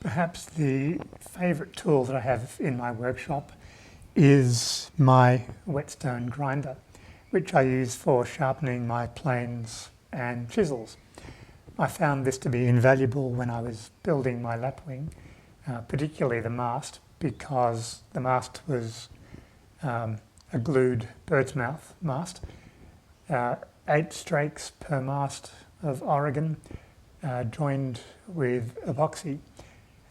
Perhaps the favourite tool that I have in my workshop is my whetstone grinder, which I use for sharpening my planes and chisels. I found this to be invaluable when I was building my lapwing, particularly the mast, because the mast was a glued bird's mouth mast, 8 strakes per mast of Oregon, joined with epoxy,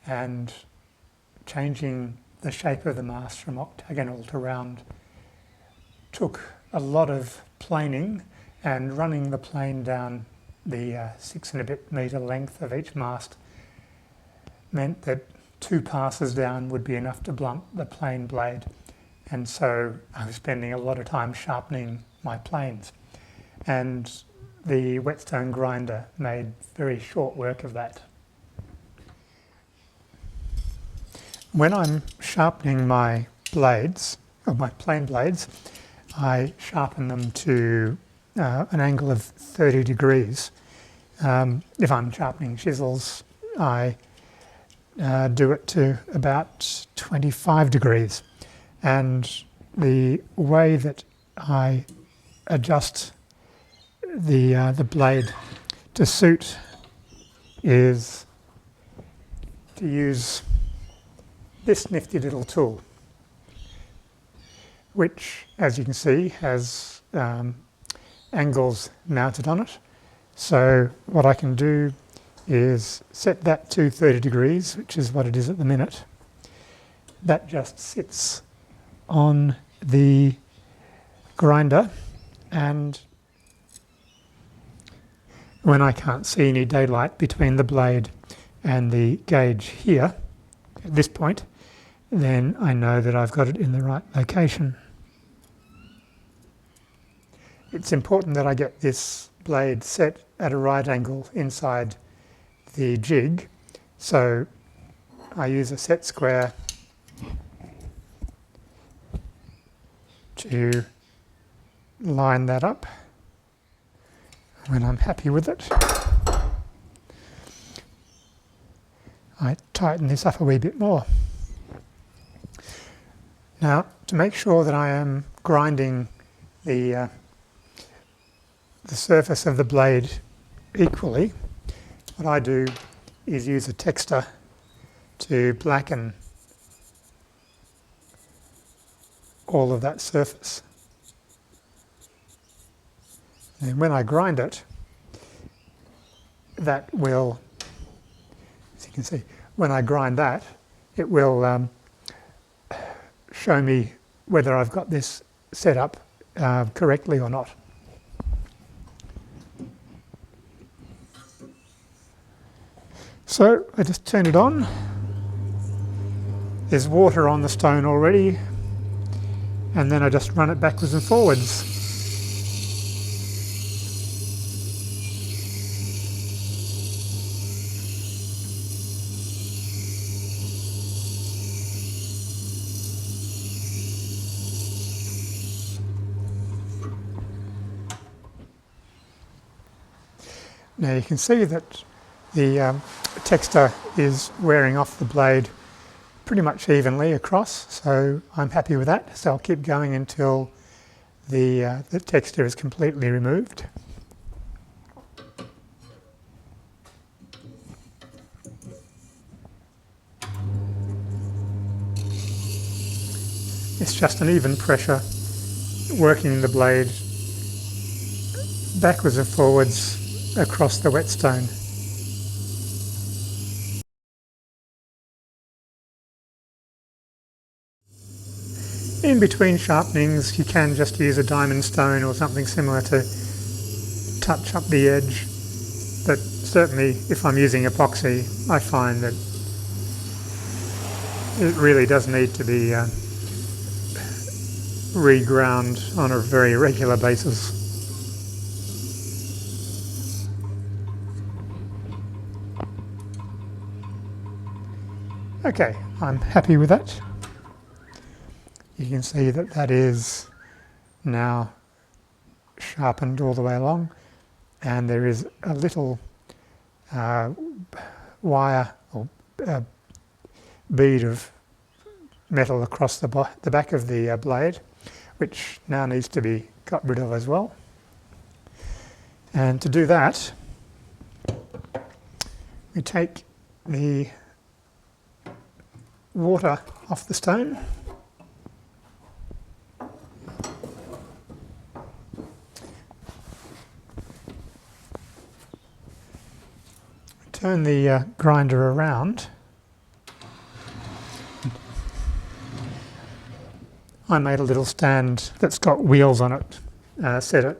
and changing the shape of the mast from octagonal to round took a lot of planing, and running the plane down the 6 and a bit metre length of each mast meant that 2 passes down would be enough to blunt the plane blade, and so I was spending a lot of time sharpening my planes, and the whetstone grinder made very short work of that. When I'm sharpening my blades, or my plane blades, I sharpen them to an angle of 30 degrees. If I'm sharpening chisels, I do it to about 25 degrees. And the way that I adjust the blade to suit is to use this nifty little tool, which, as you can see, has angles mounted on it. So what I can do is set that to 30 degrees, which is what it is at the minute. That just sits on the grinder, and when I can't see any daylight between the blade and the gauge here, at this point, then I know that I've got it in the right location. It's important that I get this blade set at a right angle inside the jig, so I use a set square to line that up. When I'm happy with it, I tighten this up a wee bit more. Now, to make sure that I am grinding the surface of the blade equally, what I do is use a texture to blacken all of that surface. And when I grind it, that will, as you can see, when I grind that, it will show me whether I've got this set up correctly or not. So I just turn it on. There's water on the stone already, and then I just run it backwards and forwards. Now you can see that the texture is wearing off the blade pretty much evenly across, so I'm happy with that. So I'll keep going until the texture is completely removed. It's just an even pressure working the blade backwards and forwards across the whetstone. In between sharpenings, you can just use a diamond stone or something similar to touch up the edge, but certainly if I'm using epoxy, I find that it really does need to be reground on a very regular basis. Okay, I'm happy with that. You can see that that is now sharpened all the way along, and there is a little wire or bead of metal across the back of the blade, which now needs to be got rid of as well. And to do that, we take the water off the stone, turn the grinder around. I made a little stand that's got wheels on it, set at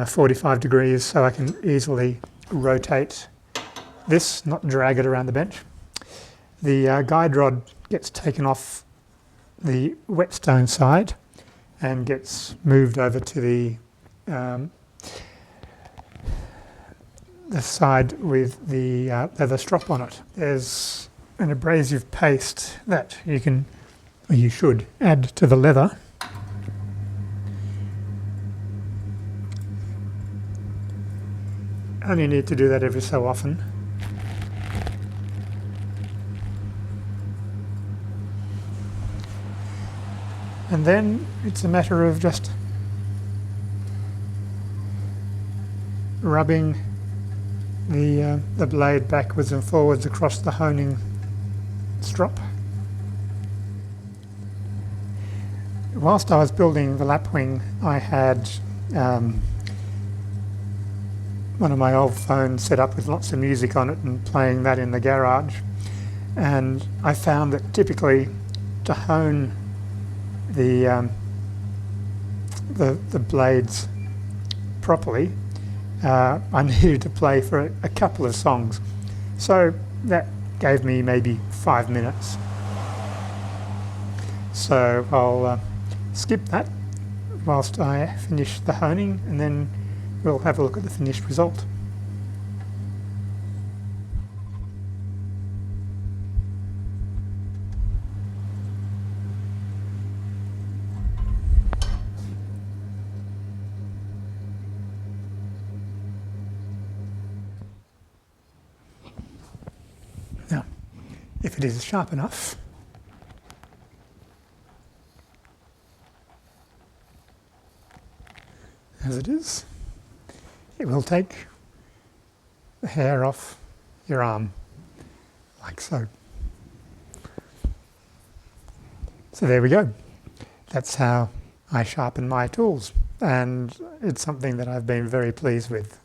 45 degrees so I can easily rotate this, not drag it around the bench. The guide rod gets taken off the whetstone side and gets moved over to the side with the leather strop on it. There's an abrasive paste that you can, or you should, add to the leather. Only need to do that every so often. And then it's a matter of just rubbing the blade backwards and forwards across the honing strop. Whilst I was building the lapwing, I had one of my old phones set up with lots of music on it and playing that in the garage. And I found that typically to hone the blades properly, I needed to play for a couple of songs. So that gave me maybe 5 minutes. So I'll skip that whilst I finish the honing, and then we'll have a look at the finished result. Now, if it is sharp enough, as it is, it will take the hair off your arm, like so. So there we go. That's how I sharpen my tools, and it's something that I've been very pleased with.